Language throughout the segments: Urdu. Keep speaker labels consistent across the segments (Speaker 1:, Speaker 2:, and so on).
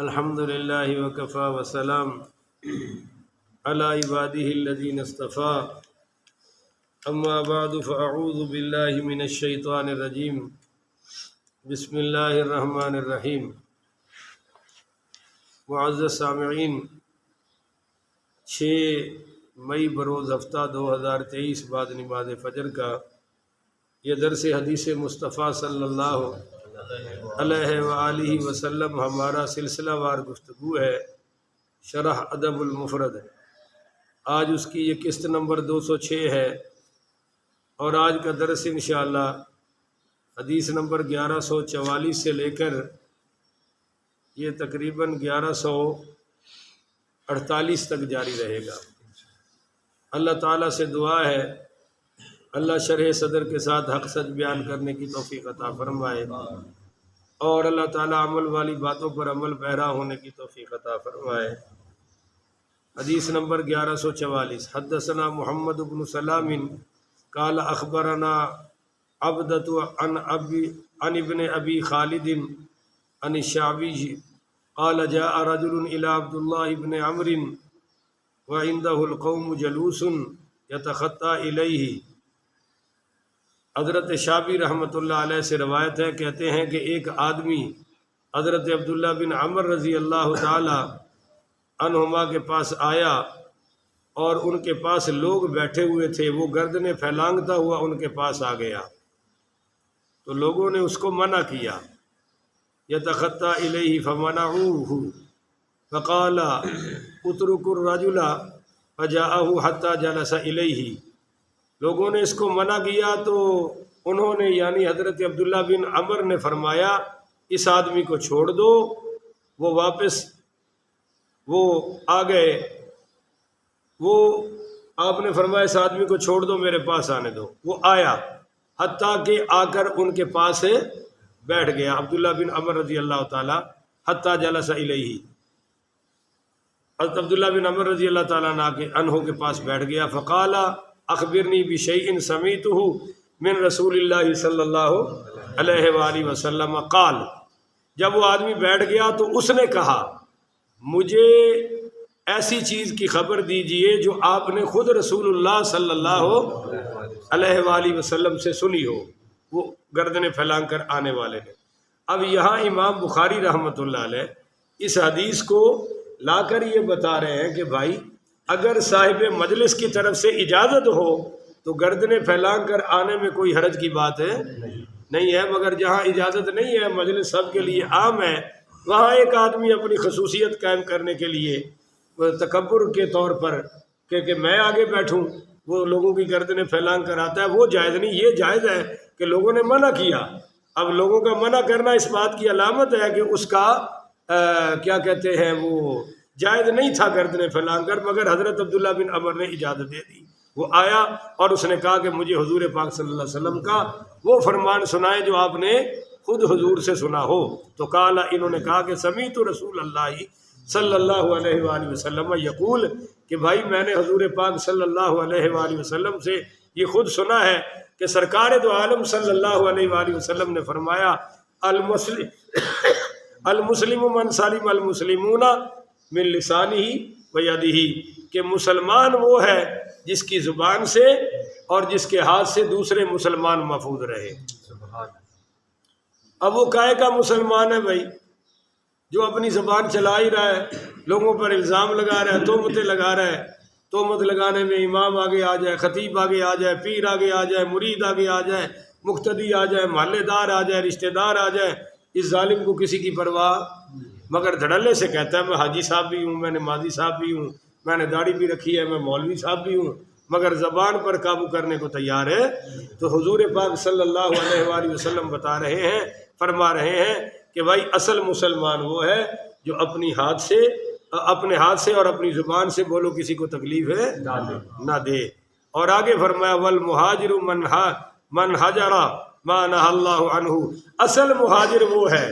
Speaker 1: الحمد للہ وکفا وسلام علی عبادہ الذین اصطفیٰ اما بعد فاعوذ باللہ من الشیطان الرجیم بسم اللہ الرحمن الرحیم۔ معزز سامعین، 6 مئی بروز ہفتہ 2023 بعد نماز فجر کا یہ درس حدیث مصطفیٰ صلی اللہ علیہ وآلہ وسلم ہمارا سلسلہ وار گفتگو ہے، شرح ادب المفرد۔ آج اس کی یہ قسط نمبر 206 ہے اور آج کا درس انشاءاللہ حدیث نمبر 1144 سے لے کر یہ تقریباً 1148 تک جاری رہے گا۔ اللہ تعالیٰ سے دعا ہے اللہ شرح صدر کے ساتھ حق سچ بیان کرنے کی توفیق عطا فرمائے اور اللہ تعالیٰ عمل والی باتوں پر عمل پیرا ہونے کی توفیق عطا فرمائے۔ حدیث نمبر 1144، حدثنا محمد بن سلام قال اخبرنا عبدۃ عن ابن ابی خالد عن الشعبی قال جاء رجل الى عبد الله بن عمرو وعنده القوم جلوس يتخطى الیہ۔ حضرت شعبی رحمۃ اللہ علیہ سے روایت ہے، کہتے ہیں کہ ایک آدمی حضرت عبداللہ بن عمر رضی اللہ تعالی عنہما کے پاس آیا اور ان کے پاس لوگ بیٹھے ہوئے تھے، وہ گردنیں پھیلانگتا ہوا ان کے پاس آ گیا تو لوگوں نے اس کو منع کیا، یتخطی الیہ فمنعوہ فقال اترکوا الرجل فجاءہ حتی جلس الیہ۔ لوگوں نے اس کو منع کیا تو انہوں نے یعنی حضرت عبداللہ بن عمر نے فرمایا اس آدمی کو چھوڑ دو۔ وہ واپس آ گئے، وہ آپ نے فرمایا اس آدمی کو چھوڑ دو، میرے پاس آنے دو۔ وہ آیا حتیٰ کہ آ کر ان کے پاس بیٹھ گیا، عبداللہ بن عمر رضی اللہ تعالی حتیٰ جلس الیہ۔ حضرت عبداللہ بن عمر رضی اللہ تعالیٰ عنہ کے پاس بیٹھ گیا۔ فقال اخبرنی بشیء سمیعتہ من رسول اللہ صلی اللہ علیہ وآلہ وسلم قال۔ جب وہ آدمی بیٹھ گیا تو اس نے کہا مجھے ایسی چیز کی خبر دیجئے جو آپ نے خود رسول اللہ صلی اللہ علیہ وآلہ وسلم سے سنی ہو۔ وہ گردنیں پھیلان کر آنے والے نے۔ اب یہاں امام بخاری رحمۃ اللہ علیہ اس حدیث کو لا کر یہ بتا رہے ہیں کہ بھائی اگر صاحب مجلس کی طرف سے اجازت ہو تو گردنیں پھیلان کر آنے میں کوئی حرج کی بات نہیں ہے، مگر جہاں اجازت نہیں ہے، مجلس سب کے لیے عام ہے، وہاں ایک آدمی اپنی خصوصیت قائم کرنے کے لیے تکبر کے طور پر کہ میں آگے بیٹھوں، وہ لوگوں کی گردنیں پھیلان کر آتا ہے، وہ جائز نہیں۔ یہ جائز ہے کہ لوگوں نے منع کیا۔ اب لوگوں کا منع کرنا اس بات کی علامت ہے کہ اس کا کیا کہتے ہیں وہ جائز نہیں تھا گردنیں پھیلان کر، مگر حضرت عبداللہ بن عمر نے اجازت دے دی۔ وہ آیا اور اس نے کہا کہ مجھے حضور پاک صلی اللہ علیہ وسلم کا وہ فرمان سنائے جو آپ نے خود حضور سے سنا ہو۔ تو قال، انہوں نے کہا کہ سمیعت رسول اللہ صلی اللہ علیہ وآلہ وسلم یقول، کہ بھائی میں نے حضور پاک صلی اللہ علیہ وآلہ وسلم سے یہ خود سنا ہے کہ سرکار دو عالم صلی اللہ علیہ وآلہ وسلم نے فرمایا المسلم من سلم المسلمون من لسانہ و یدہ، کہ مسلمان وہ ہے جس کی زبان سے اور جس کے ہاتھ سے دوسرے مسلمان محفوظ رہے۔ اب وہ کائے کا مسلمان ہے بھائی جو اپنی زبان چلا ہی رہا ہے، لوگوں پر الزام لگا رہا ہے، تہمتیں لگا رہا ہے۔ تہمت لگانے میں امام آگے آ جائے، خطیب آگے آ جائے، پیر آگے آ جائے، مرید آگے آ جائے، مقتدی آ جائے، محلے دار آ جائے، رشتہ دار آ جائے، اس ظالم کو کسی کی پرواہ، مگر دھڑلے سے کہتا ہے میں حاجی صاحب بھی ہوں، میں نمازی صاحب بھی ہوں، میں نے داڑھی بھی رکھی ہے، میں مولوی صاحب بھی ہوں، مگر زبان پر قابو کرنے کو تیار ہے۔ تو حضور پاک صلی اللہ علیہ وآلہ وسلم بتا رہے ہیں، فرما رہے ہیں کہ بھائی اصل مسلمان وہ ہے جو اپنے ہاتھ سے اور اپنی زبان سے بولو کسی کو تکلیف نہ دے۔ اور آگے فرمایا والمہاجر من ہجر ما نہی اللہ عنہ، اصل مہاجر وہ ہے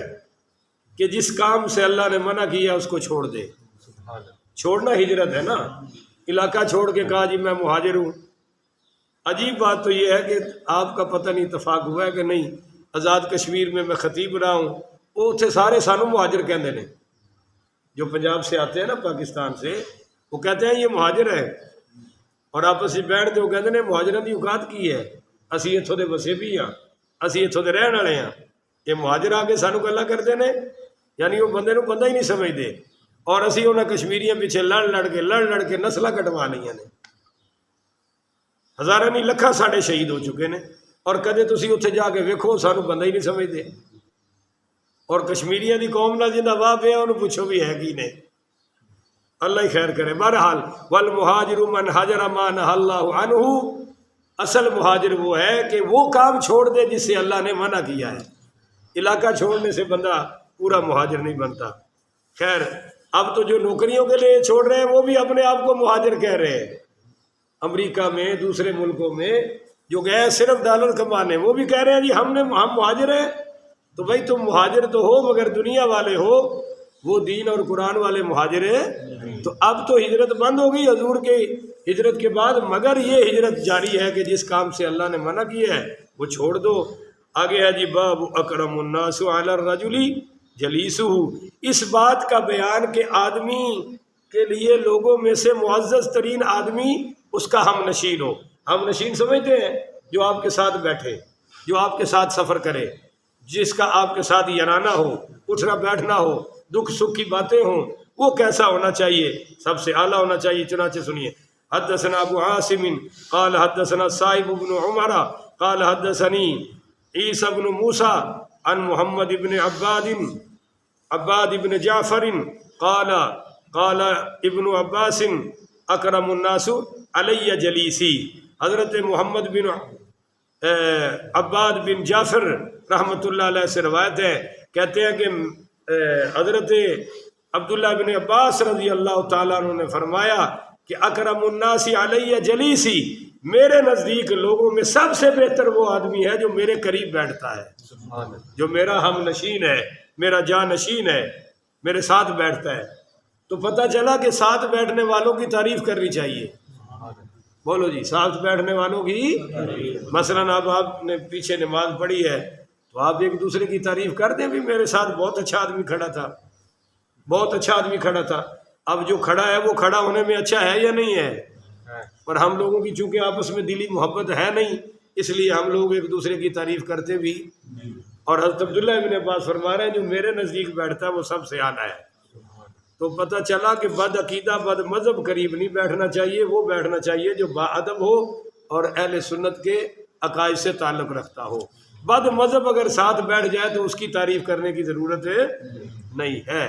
Speaker 1: کہ جس کام سے اللہ نے منع کیا اس کو چھوڑ دے۔ چھوڑنا ہجرت ہے نا، علاقہ چھوڑ کے کہا جی میں مہاجر ہوں۔ عجیب بات تو یہ ہے کہ آپ کا پتہ نہیں اتفاق ہوا ہے کہ نہیں، آزاد کشمیر میں خطیب رہا ہوں، وہ اتنے سارے سانو مہاجر کہندے نے، جو پنجاب سے آتے ہیں نا پاکستان سے، وہ کہتے ہیں یہ مہاجر ہے، اور آپس میں بیٹھ کے وہ کہتے ہیں مہاجروں کی اوقات کی ہے، اسی اتوں کے وسے بھی ہاں، اسی اتوں کے رہن والے ہاں، یہ مہاجر آ کے سانو گلاں کرتے ہیں، یعنی وہ بندے نو بندہ ہی نہیں سمجھتے، اور اسی انہاں کشمیریاں پیچھے لڑ کے نسلاں کٹوا لਈਆਂ نے، ہزاراں نہیں لکھاں ساڈے شہید ہو چکے نے، اور کدے تسی اتنے جا کے ویکھو سانو بندہ ہی نہیں سمجھتے، اور کشمیریاں دی قوم نال جندا واہ پیا انہوں پوچھو بھی ہے کی نہیں، اللہ ہی خیر کرے۔ بہرحال والمہاجر من ہاجر ما نہی اللہ عنہ، اصل مہاجر وہ ہے کہ وہ کام چھوڑ دے جس سے اللہ نے منع کیا ہے، علاقہ چھوڑنے سے بندہ پورا مہاجر نہیں بنتا۔ خیر اب تو جو نوکریوں کے لیے چھوڑ رہے ہیں وہ بھی اپنے آپ کو مہاجر کہہ رہے ہیں، امریکہ میں دوسرے ملکوں میں جو گئے صرف ڈالر کمانے وہ بھی کہہ رہے ہیں جی ہم مہاجر ہیں، تو بھائی تم مہاجر تو ہو مگر دنیا والے ہو، وہ دین اور قرآن والے مہاجر ہیں۔ تو اب تو ہجرت بند ہو گئی حضور کے ہجرت کے بعد، مگر یہ ہجرت جاری ہے کہ جس کام سے اللہ نے منع کیا ہے وہ چھوڑ دو۔ آگے ہے جی باب اکرم الناس علی الرجل جلیسہ، اس بات کا بیان کہ آدمی کے لیے لوگوں میں سے معزز ترین آدمی اس کا ہم نشین ہو۔ ہم نشین سمجھتے ہیں جو آپ کے ساتھ بیٹھے، جو آپ کے ساتھ سفر کرے، جس کا آپ کے ساتھ یارانہ ہو، اٹھنا بیٹھنا ہو، دکھ سکھ کی باتیں ہوں، وہ کیسا ہونا چاہیے؟ سب سے اعلیٰ ہونا چاہیے۔ چنانچہ سنیے حدثنا ابو عاصم قال حدثنا صائب بن عمر قال حدثني عیسی بن موسیٰ عن محمد بن عباد بن جعفر قال قال ابن عباس اکرم الناس علی جلیسی۔ حضرت محمد بن عباد بن جعفر رحمۃ اللہ علیہ سے روایت ہے، کہتے ہیں کہ حضرت عبداللہ بن عباس رضی اللہ تعالیٰ عنہ نے فرمایا کہ اکرم الناس علی جلیسی، میرے نزدیک لوگوں میں سب سے بہتر وہ آدمی ہے جو میرے قریب بیٹھتا ہے، جو میرا ہم نشین ہے، میرا جانشین ہے، میرے ساتھ بیٹھتا ہے۔ تو پتہ چلا کہ ساتھ بیٹھنے والوں کی تعریف کرنی چاہیے، بولو جی ساتھ بیٹھنے والوں کی، مثلاً اب آپ نے پیچھے نماز پڑھی ہے تو آپ ایک دوسرے کی تعریف کر دیں بھی میرے ساتھ بہت اچھا آدمی کھڑا تھا، بہت اچھا آدمی کھڑا تھا۔ اب جو کھڑا ہے وہ کھڑا ہونے میں اچھا ہے یا نہیں ہے؟ پر ہم لوگوں کی چونکہ آپس میں دلی محبت ہے نہیں، اس لیے ہم لوگ ایک دوسرے کی تعریف کرتے بھی، اور حضرت عبداللہ ابن عباس فرما رہے ہیں جو میرے نزدیک بیٹھتا ہے وہ سب سے اعلیٰ ہے۔ تو پتہ چلا کہ بد عقیدہ بد مذہب قریب نہیں بیٹھنا چاہیے، وہ بیٹھنا چاہیے جو با ادب ہو اور اہل سنت کے عقائد سے تعلق رکھتا ہو۔ بد مذہب اگر ساتھ بیٹھ جائے تو اس کی تعریف کرنے کی ضرورت نہیں ہے۔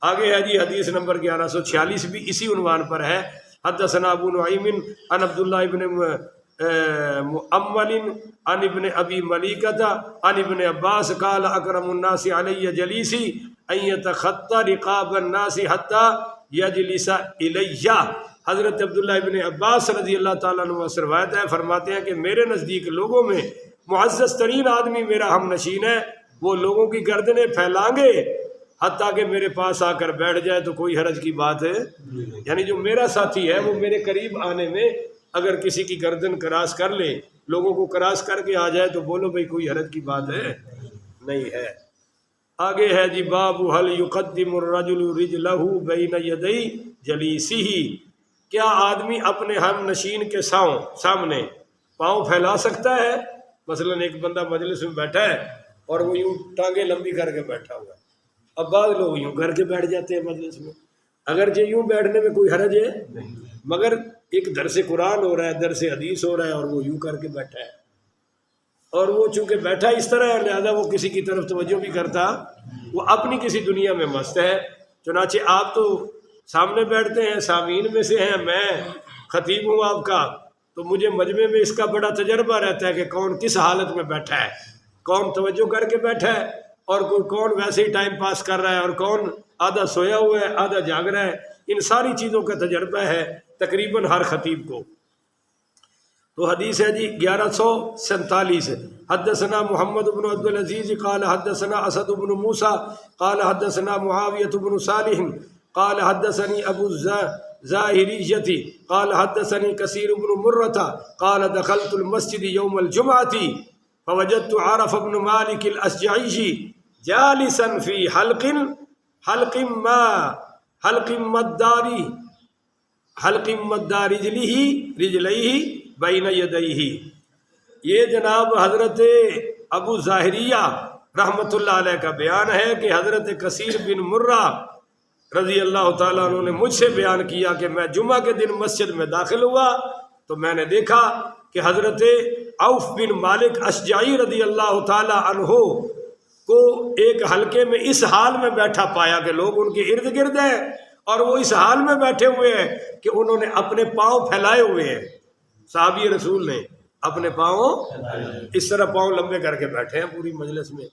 Speaker 1: آگے ہے جی حدیث نمبر 1146 بھی اسی عنوان پر ہے۔ حدثنا ابو نعیم عن عبداللہ ابن مؤمل عن ابن ابی ملیکۃ عن ابن عباس قال اکرم الناس علی جلیسی ان یتخطى رقاب الناس حتى یجلس الی۔ حضرت عبداللہ ابن عباس رضی اللہ تعالیٰ عنہ سے روایت ہے، فرماتے ہیں کہ میرے نزدیک لوگوں میں معزز ترین آدمی میرا ہم نشین ہے، وہ لوگوں کی گردنیں پھیلائیں گے حتیٰ کہ میرے پاس آ کر بیٹھ جائے تو کوئی حرج کی بات ہے، یعنی جو میرا ساتھی ہے وہ میرے قریب آنے میں اگر کسی کی گردن کراس کر لے، لوگوں کو کراس کر کے آ جائے تو بولو بھئی کوئی حرج کی بات ہے نہیں ہے۔ آگے ہے جی باب هل يقدم الرجل رجله بین یدی جلیسہ، کیا آدمی اپنے ہم نشین کے سامنے پاؤں پھیلا سکتا ہے؟ مثلا ایک بندہ مجلس میں بیٹھا ہے اور وہ یوں ٹانگیں لمبی کر کے بیٹھا ہوا ہے، اب بعض لوگ یوں کر کے بیٹھ جاتے ہیں مجلس میں، اگرچہ یوں بیٹھنے میں کوئی حرج ہے مگر ایک درس قرآن ہو رہا ہے، درس حدیث ہو رہا ہے اور وہ یوں کر کے بیٹھا ہے، اور وہ چونکہ بیٹھا اس طرح ہے لہذا وہ کسی کی طرف توجہ بھی کرتا، وہ اپنی کسی دنیا میں مست ہے۔ چنانچہ آپ تو سامنے بیٹھتے ہیں، سامعین میں سے ہیں، میں خطیب ہوں آپ کا، تو مجھے مجمع میں اس کا بڑا تجربہ رہتا ہے کہ کون کس حالت میں بیٹھا ہے، کون توجہ کر کے بیٹھا ہے اور کون ویسے ہی ٹائم پاس کر رہا ہے، اور کون آدھا سویا ہوا ہے آدھا جاگ رہا ہے، ان ساری چیزوں کا تجربہ ہے تقریباً ہر خطیب کو۔ تو حدیث ہے جی 1147، حدثنا محمد بن عبد العزیز قال حدثنا اسد بن موسیٰ قال حدثنا معاویۃ بن صالح قال حدثني ابو الزاہریۃ قال حدثني کثیر بن مرۃ قال دخلت المسجد یوم الجمعۃ فوجدت عارف بن مالک الاشجعی جالسا فی حلق ما حلق مدار رجلیہ بین یدیہ. یہ جناب حضرت ابو ظاہریہ رحمۃ اللہ علیہ کا بیان ہے کہ حضرت کثیر بن مرہ رضی اللہ تعالیٰ عنہ نے مجھ سے بیان کیا کہ میں جمعہ کے دن مسجد میں داخل ہوا تو میں نے دیکھا کہ حضرت عوف بن مالک اشجعی رضی اللہ تعالیٰ عنہ کو ایک حلقے میں اس حال میں بیٹھا پایا کہ لوگ ان کے ارد گرد ہیں اور وہ اس حال میں بیٹھے ہوئے ہیں کہ انہوں نے اپنے پاؤں پھیلائے ہوئے ہیں. صحابی رسول نے اپنے پاؤں اس طرح پاؤں لمبے کر کے بیٹھے ہیں پوری مجلس میں.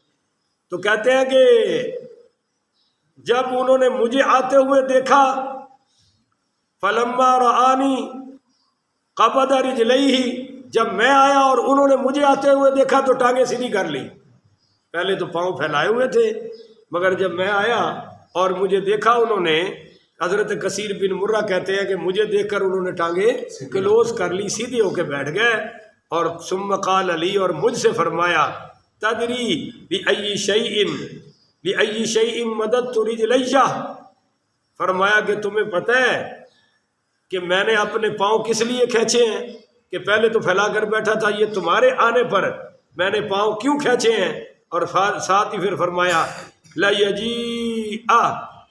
Speaker 1: تو کہتے ہیں کہ جب انہوں نے مجھے آتے ہوئے دیکھا فلما رآنی قبض رجلیہ، جب میں آیا اور انہوں نے مجھے آتے ہوئے دیکھا تو ٹانگیں سیدھی کر لی. پہلے تو پاؤں پھیلائے ہوئے تھے مگر جب میں آیا اور مجھے دیکھا انہوں نے، حضرت کثیر بن مرہ کہتے ہیں کہ مجھے دیکھ کر انہوں نے ٹانگیں کلوز کر لی، سیدھے ہو کے بیٹھ گئے. اور ثم قال علی، اور مجھ سے فرمایا تدری لأی شیء مددت رجلیہ، فرمایا کہ تمہیں پتہ ہے کہ میں نے اپنے پاؤں کس لیے کھینچے ہیں؟ کہ پہلے تو پھیلا کر بیٹھا تھا، یہ تمہارے آنے پر میں نے پاؤں کیوں کھینچے ہیں؟ اور ساتھ ہی پھر فرمایا لَيَجِيءَ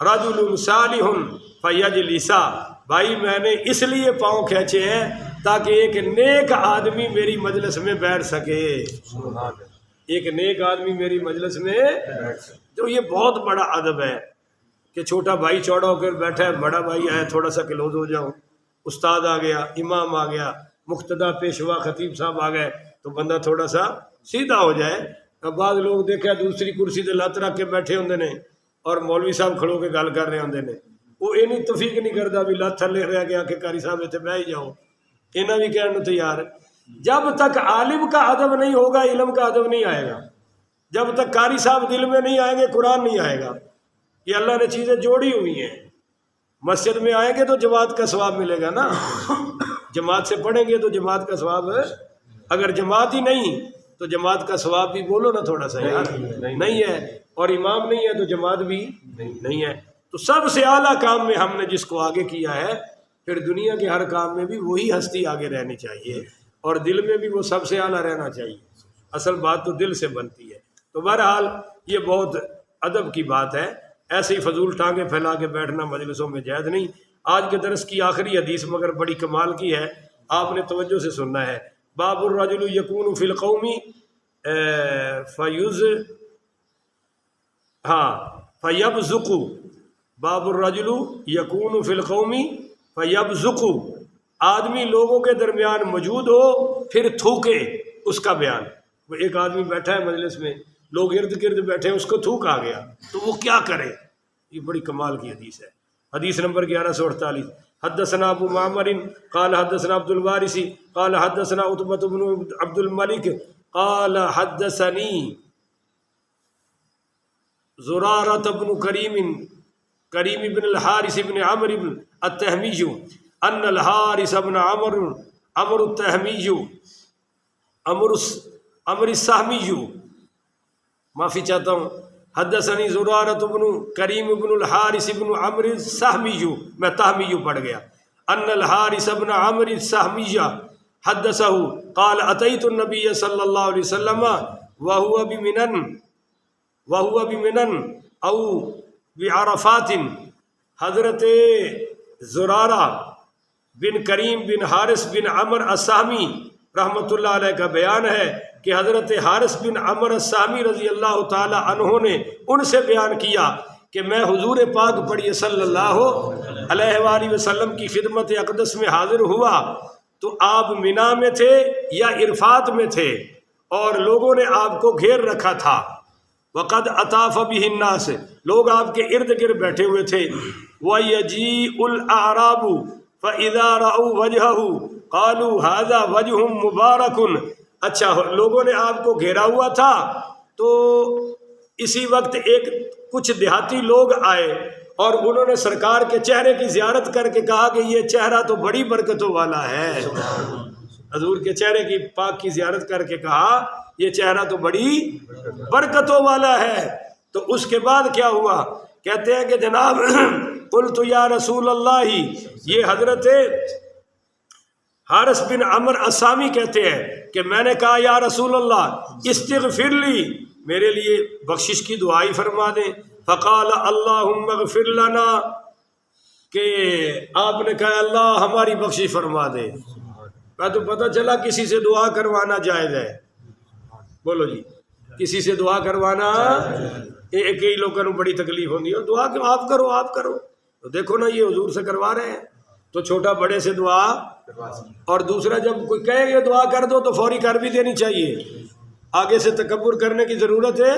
Speaker 1: رَجُلٌ صَالِحٌ فَيَجْلِسَ، بھائی میں نے اس لیے پاؤں کھینچے ہیں تاکہ ایک نیک آدمی میری مجلس میں بیٹھ سکے. ایک نیک آدمی میری مجلس میں، تو یہ بہت بڑا ادب ہے کہ چھوٹا بھائی چوڑا ہو کر بیٹھا ہے، بڑا بھائی آیا تھوڑا سا کلوز ہو جاؤ، استاد آ گیا، امام آ گیا، مقتدیٰ پیشوا خطیب صاحب آ گئے تو بندہ تھوڑا سا سیدھا ہو جائے. اب بعض لوگ دیکھا دوسری کرسی تے لت رکھ کے بیٹھے ہوندے نے اور مولوی صاحب کھڑو کے گل کر رہے ہوندے نے، وہ یہ نہیں توفیق نہیں کرتا بھی لت تھلے رہ گیا کہ قاری صاحب اتنے بہ ہی جاؤ، انہاں بھی کہنے کو تیار ہے. جب تک عالم کا ادب نہیں ہوگا علم کا ادب نہیں آئے گا. جب تک قاری صاحب دل میں نہیں آئیں گے قرآن نہیں آئے گا. یہ اللہ نے چیزیں جوڑی ہوئی ہیں. مسجد میں آئیں گے تو جماعت کا ثواب ملے گا نا، جماعت سے پڑھیں گے تو جماعت کا ثواب ہے. اگر جماعت ہی نہیں تو جماعت کا ثواب بھی بولو نا تھوڑا سا یار، نہیں ہے. اور امام نہیں ہے تو جماعت بھی نہیں ہے. تو سب سے اعلیٰ کام میں ہم نے جس کو آگے کیا ہے، پھر دنیا کے ہر کام میں بھی وہی ہستی آگے رہنی چاہیے اور دل میں بھی وہ سب سے اعلیٰ رہنا چاہیے. اصل بات تو دل سے بنتی ہے. تو بہرحال یہ بہت ادب کی بات ہے. ایسے ہی فضول ٹانگیں پھیلا کے بیٹھنا مجلسوں میں جائز نہیں. آج کے درس کی آخری حدیث مگر بڑی کمال کی ہے، آپ نے توجہ سے سننا ہے. باب الرجل یکون فی القوم فیبزق، باب الرجل یکون فی القوم فیبزق، آدمی لوگوں کے درمیان موجود ہو پھر تھوکے، اس کا بیان. وہ ایک آدمی بیٹھا ہے مجلس میں، لوگ ارد گرد بیٹھے، اس کو تھوک آ گیا تو وہ کیا کرے؟ یہ بڑی کمال کی حدیث ہے. حدیث نمبر 1148. حدثنا ابو معمر قال حدثنا عبد الوارث قال حدثنا عتبہ بن عبد الملک قال حدثني زرارة بن کریم بن الحارث بن عمرو بن التہمی ان الحارث بن عمرو التہمی عمر السہمی، معافی چاہتا ہوں، حدثنی زرارۃ بن کریم بن الحارث بن عمرو السہمی، میں تہمی پڑھ گیا، ان الحارث بن عمرو السہمی حدثہ قال اتیت النبی صلی اللہ علیہ وسلم وهو بمنن او بعرفات. حضرت زرارہ بن کریم بن حارث بن عمر السہمی رحمۃ اللہ علیہ کا بیان ہے کہ حضرت حارث بن عمر السہمی رضی اللہ تعالی عنہ نے ان سے بیان کیا کہ میں حضور پاک پڑھیے صلی اللہ علیہ وآلہ وسلم کی خدمت اقدس میں حاضر ہوا تو آپ منا میں تھے یا عرفات میں تھے اور لوگوں نے آپ کو گھیر رکھا تھا. وقد اطاف به الناس، لوگ آپ کے ارد گرد بیٹھے ہوئے تھے. وَيَجِيءُ الْأَعْرَابُ فَإِذَا رَأَوْا وَجْهَهُ قَالُوا هَذَا وَجْهٌ مُبَارَكٌ. اچھا، لوگوں نے آپ کو گھیرا ہوا تھا تو اسی وقت کچھ دیہاتی لوگ آئے اور انہوں نے سرکار کے چہرے کی زیارت کر کے کہا کہ یہ چہرہ تو بڑی برکتوں والا ہے. حضور کے چہرے کی پاک کی زیارت کر کے کہا یہ چہرہ تو بڑی برکتوں والا ہے. تو اس کے بعد کیا ہوا؟ کہتے ہیں کہ جناب قلت یا رسول اللہ، یہ حضرت حارث بن عمر السامی کہتے ہیں کہ میں نے کہا یا رسول اللہ استغفر لی، میرے لیے بخشش کی دعائی فرما دیں۔ فقال اللہم اغفر لنا، کہ آپ نے کہا اللہ ہماری بخشش فرما دے۔ میں تو پتہ چلا کسی سے دعا کروانا جائز ہے، بولو جی، کسی سے دعا کروانا کئی لوگوں کو بڑی تکلیف ہوتی ہے، دعا کہ آپ کرو آپ کرو، تو دیکھو نا یہ حضور سے کروا رہے ہیں، تو چھوٹا بڑے سے دعا، اور دوسرا جب کوئی کہے یہ دعا کر دو تو فوری کر بھی دینی چاہیے، آگے سے تکبر کرنے کی ضرورت ہے۔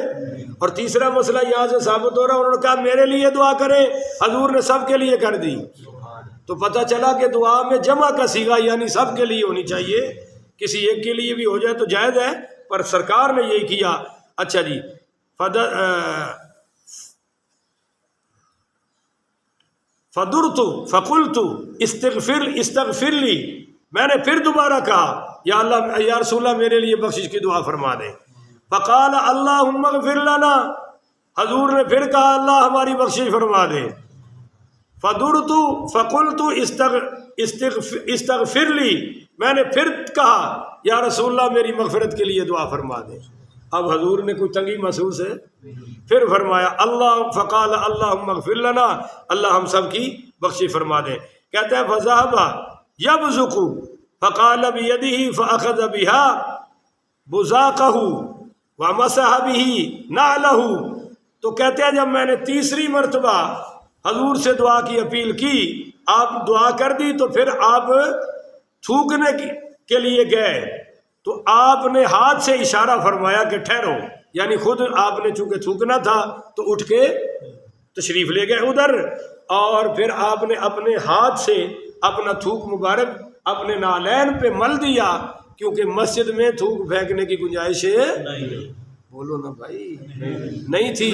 Speaker 1: اور تیسرا مسئلہ یہاں سے ثابت ہو رہا ہے، انہوں نے کہا میرے لیے دعا کریں، حضور نے سب کے لیے کر دی، تو پتہ چلا کہ دعا میں جمع کا صیغہ یعنی سب کے لیے ہونی چاہیے، کسی ایک کے لیے بھی ہو جائے تو جائز ہے، پر سرکار نے یہی کیا۔ اچھا جی، فدرت فقلت استغفر لی، میں نے پھر دوبارہ کہا یا اللہ یا رسول اللہ میرے لیے بخشش کی دعا فرما دیں۔ فقال اللہم اغفر لنا، حضور نے پھر کہا اللہ ہماری بخشش فرما دے۔ فدرت فقلت استغفر لی، میں نے پھر کہا یا رسول اللہ میری مغفرت کے لیے دعا فرما دیں۔ اب حضور نے کوئی تنگی محسوس ہے، پھر فرمایا اللہ، فقال اللہم اغفر لنا، اللہ ہم سب کی بخشش فرما دیں۔ کہتے ہیں فذهب یبزق فقال بیدہ فاخذ بها بزاقہ ومسح به نعلہ، تو کہتے ہیں جب میں نے تیسری مرتبہ حضور سے دعا کی اپیل کی، آپ دعا کر دی، تو پھر آپ تھوکنے کے لیے گئے، تو آپ نے ہاتھ سے اشارہ فرمایا کہ ٹھہرو، یعنی خود آپ نے چونکہ تھوکنا تھا تو اٹھ کے تشریف لے گئے ادھر، اور پھر آپ نے اپنے ہاتھ سے اپنا تھوک مبارک اپنے نالین پہ مل دیا، کیونکہ مسجد میں تھوک پھینکنے کی گنجائش بولو نا بھائی نہیں تھی،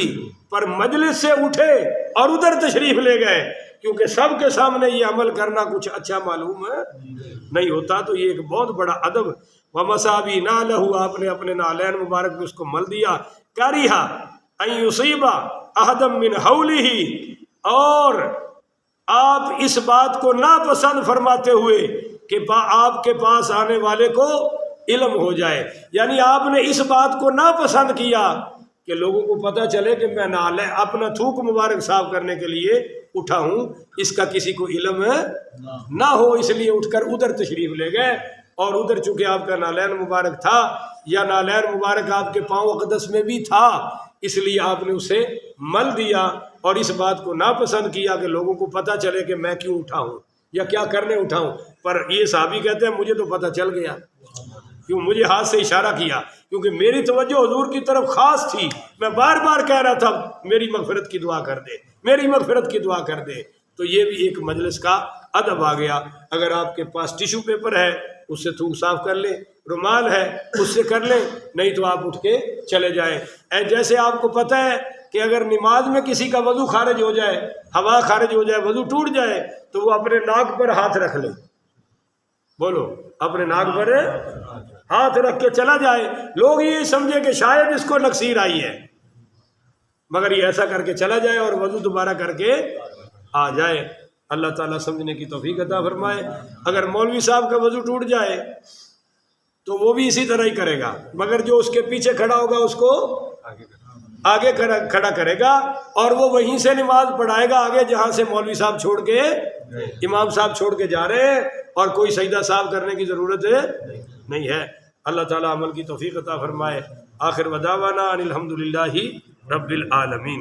Speaker 1: پر مجلس سے اٹھے اور ادھر تشریف لے گئے، کیونکہ سب کے سامنے یہ عمل کرنا کچھ اچھا معلوم نہیں ہوتا، تو یہ ایک بہت بڑا ادب۔ وَمَسَحَ بِهِ نَعْلَهُ، آپ نے اپنے نالین مبارک اس کو مل دیا۔ کَرِهَ أَن يُصِيبَ أَحَدًا مِّنْ حَوْلِهِ، اور آپ اس بات کو ناپسند فرماتے ہوئے کہ آپ کے پاس آنے والے کو علم ہو جائے، یعنی آپ نے اس بات کو ناپسند کیا کہ لوگوں کو پتہ چلے کہ میں اپنا تھوک مبارک صاف کرنے کے لیے اٹھا ہوں، اس کا کسی کو علم نہ ہو، اس لیے اٹھ کر ادھر تشریف لے گئے، اور ادھر چونکہ آپ کا نالین مبارک تھا، یا نالین مبارک آپ کے پاؤں اقدس میں بھی تھا، اس لیے آپ نے اسے مل دیا، اور اس بات کو ناپسند کیا کہ لوگوں کو پتہ چلے کہ میں کیوں اٹھا ہوں یا کیا کرنے اٹھا ہوں۔ پر یہ صحابی کہتے ہیں مجھے تو پتہ چل گیا، کیوں مجھے ہاتھ سے اشارہ کیا، کیونکہ میری توجہ حضور کی طرف خاص تھی، میں بار بار کہہ رہا تھا میری مغفرت کی دعا کر دے، میری مغفرت کی دعا کر دے۔ تو یہ بھی ایک مجلس کا ادب آ گیا۔ اگر آپ کے پاس ٹیشو پیپر ہے اس سے تھوک صاف کر لیں، رومال ہے اس سے کر لیں، نہیں تو آپ اٹھ کے چلے جائیں۔ جیسے آپ کو پتہ ہے کہ اگر نماز میں کسی کا وضو خارج ہو جائے، ہوا خارج ہو جائے، وضو ٹوٹ جائے، تو وہ اپنے ناک پر ہاتھ رکھ لے، بولو اپنے ناک پر ہاتھ رکھ کے چلا جائے، لوگ یہ سمجھے کہ شاید اس کو نقصیر آئی ہے، مگر یہ ایسا کر کے چلا جائے اور وضو دوبارہ کر کے آ جائے۔ اللہ تعالیٰ سمجھنے کی توفیق عطا فرمائے۔ اگر مولوی صاحب کا وضو ٹوٹ جائے تو وہ بھی اسی طرح ہی کرے گا، مگر جو اس کے پیچھے کھڑا ہوگا اس کو آگے کھڑا کرے گا، اور وہ وہیں سے نماز پڑھائے گا آگے جہاں سے مولوی صاحب چھوڑ کے، امام صاحب چھوڑ کے جا رہے ہیں، اور کوئی سجدہ صاحب کرنے کی ضرورت نہیں ہے۔ اللہ تعالیٰ عمل کی توفیق عطا فرمائے۔ آخر ودعوانا ان الحمدللہ رب العالمین۔